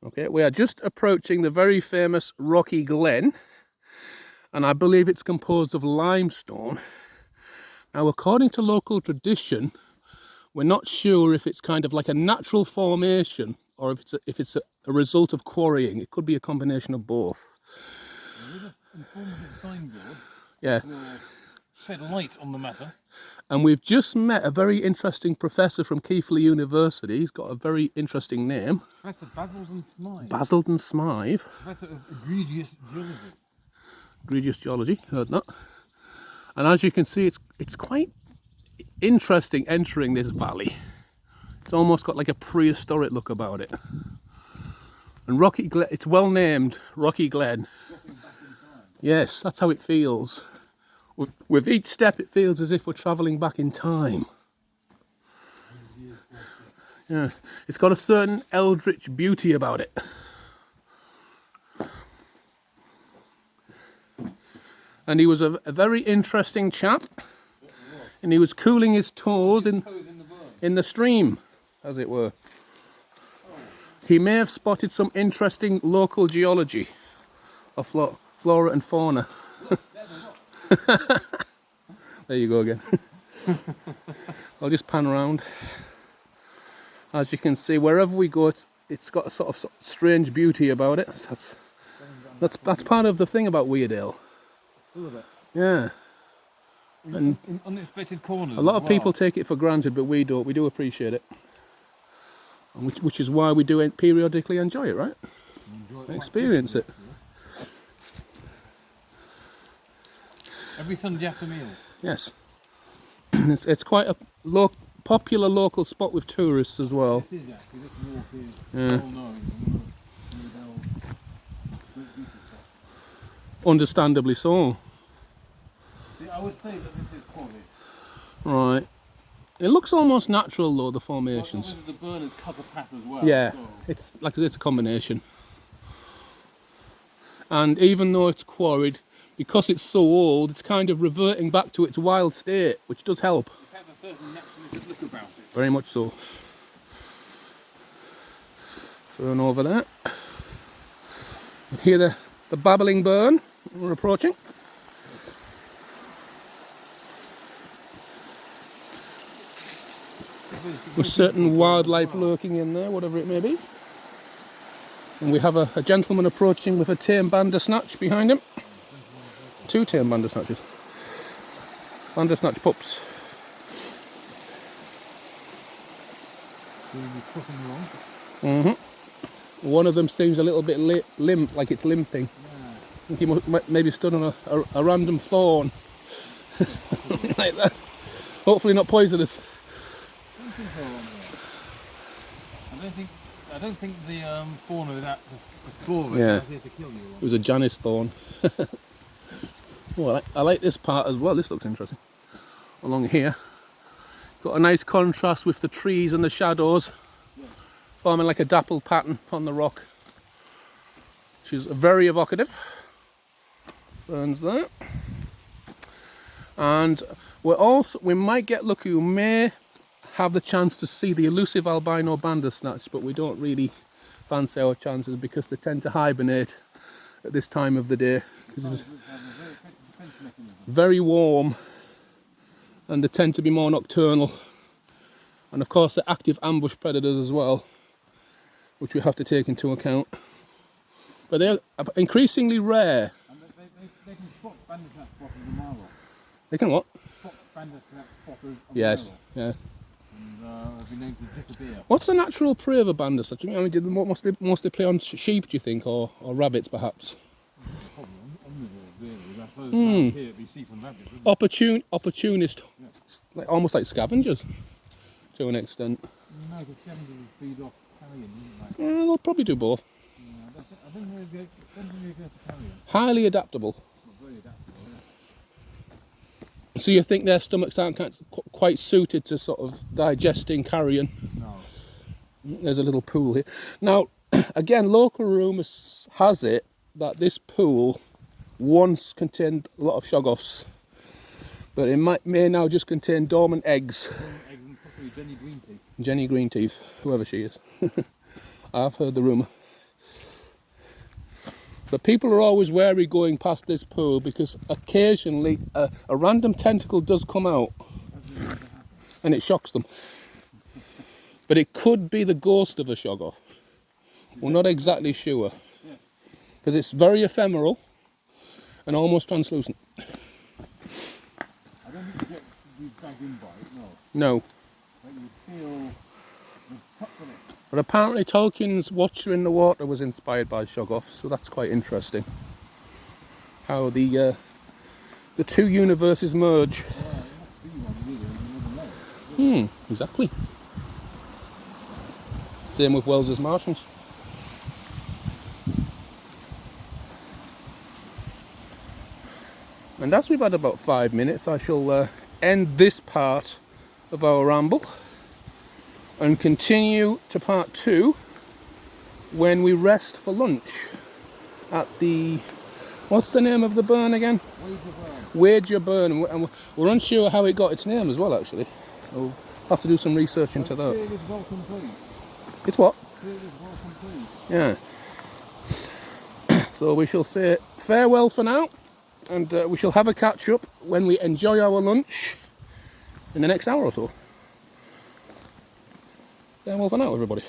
Okay, we are just approaching the very famous Rocky Glen, and I believe it's composed of limestone. Now, according to local tradition, we're not sure if it's kind of like a natural formation or if it's a result of quarrying. It could be a combination of both. Informative signboard Yeah. will shed light on the matter. And we've just met a very interesting professor from Keighley University. He's got a very interesting name. Professor Basildon Smythe. Basildon Smythe. Professor of Egregious Geology. Egregious Geology, heard that. And as you can see, it's quite interesting entering this valley. It's almost got like a prehistoric look about it. And Rocky Glen, it's well named Rocky Glen. Yes, that's how it feels. With each step, it feels as if we're travelling back in time. Yeah, it's got a certain eldritch beauty about it. And he was a very interesting chap. And he was cooling his toes in the stream, as it were. He may have spotted some interesting local geology of flora and fauna. There you go again. I'll just pan around. As you can see, wherever we go, it's got a sort of strange beauty about it. That's part of the thing about Weardale. Yeah. And in unexpected corners. A lot of people take it for granted, but we don't. We do appreciate it, and which is why we do periodically enjoy it, right? Experience it. Every Sunday after meal. Yes. It's quite a popular local spot with tourists as well. It is actually. This walk is Yeah. well known. Understandably so. I would say that this is quality. Right. It looks almost natural though, the formations. The burners cut a path as well. Yeah. So. It's like it's a combination. And even though it's quarried, because it's so old, it's kind of reverting back to its wild state, which does help. It has a certain naturalistic look about it. Very much so. Fern over there. Hear the babbling burn we're approaching. With certain wildlife lurking in there, whatever it may be. And we have a gentleman approaching with a tame bandersnatch behind him. 2 tame bandersnatches. Bandersnatch pups. One of them seems a little bit limp, like it's limping. I think he maybe stood on a random thorn. Like that. Hopefully not poisonous. I don't think the fauna is at the flora Yeah. is here to kill you. It was a Janus thorn. Oh, I like this part as well. This looks interesting. Along here. Got a nice contrast with the trees and the shadows. Forming like a dappled pattern on the rock. Which is very evocative. Ferns there. And we might get lucky. We may have the chance to see the elusive albino bandersnatch, but we don't really fancy our chances because they tend to hibernate at this time of the day. It's very warm and they tend to be more nocturnal. And of course they're active ambush predators as well, which we have to take into account. But they're increasingly rare. And they can spot bandersnatch spotters a mile off. They can what? Spot bandersnatch spotters a Yes, mile off. yeah. And have been known to disappear. What's the natural prey of a bandersnatch? I mean, do they mostly play on sheep, do you think, or rabbits perhaps? Probably omnivores, really. I suppose around here it'd be sheep and rabbits, wouldn't it? Opportunist, almost like scavengers to an extent. No, because scavengers feed off carrion, wouldn't they? Yeah, they'll probably do both. Yeah, I think they're going to carrion. Highly adaptable. Not very adaptable, So you think their stomachs aren't quite suited to sort of digesting carrion? No. There's a little pool here. Now, again, local rumour has it that this pool once contained a lot of shoggoths, but it may now just contain dormant eggs. Eggs and possibly Jenny Greenteeth. Jenny Greenteeth, whoever she is. I've heard the rumour. But people are always wary going past this pool because occasionally a random tentacle does come out and it shocks them. But it could be the ghost of a shoggoth. We're not exactly sure. Because it's very ephemeral and almost translucent. I don't think you get these bag in by it, no. No. But you feel the top of it. But apparently Tolkien's Watcher in the Water was inspired by shoggoths, so that's quite interesting. How the two universes merge. Yeah, it must be one really, another layer. Exactly. Same with Wells's Martians. And as we've had about 5 minutes, I shall end this part of our ramble and continue to part 2 when we rest for lunch at the, what's the name of the burn again? Wager Burn. And we're unsure how it got its name as well, actually. We'll have to do some research into that. It is well complete. It's what? It is well complete. Yeah. So we shall say farewell for now, and we shall have a catch up when we enjoy our lunch in the next hour or so. Farewell for now, everybody.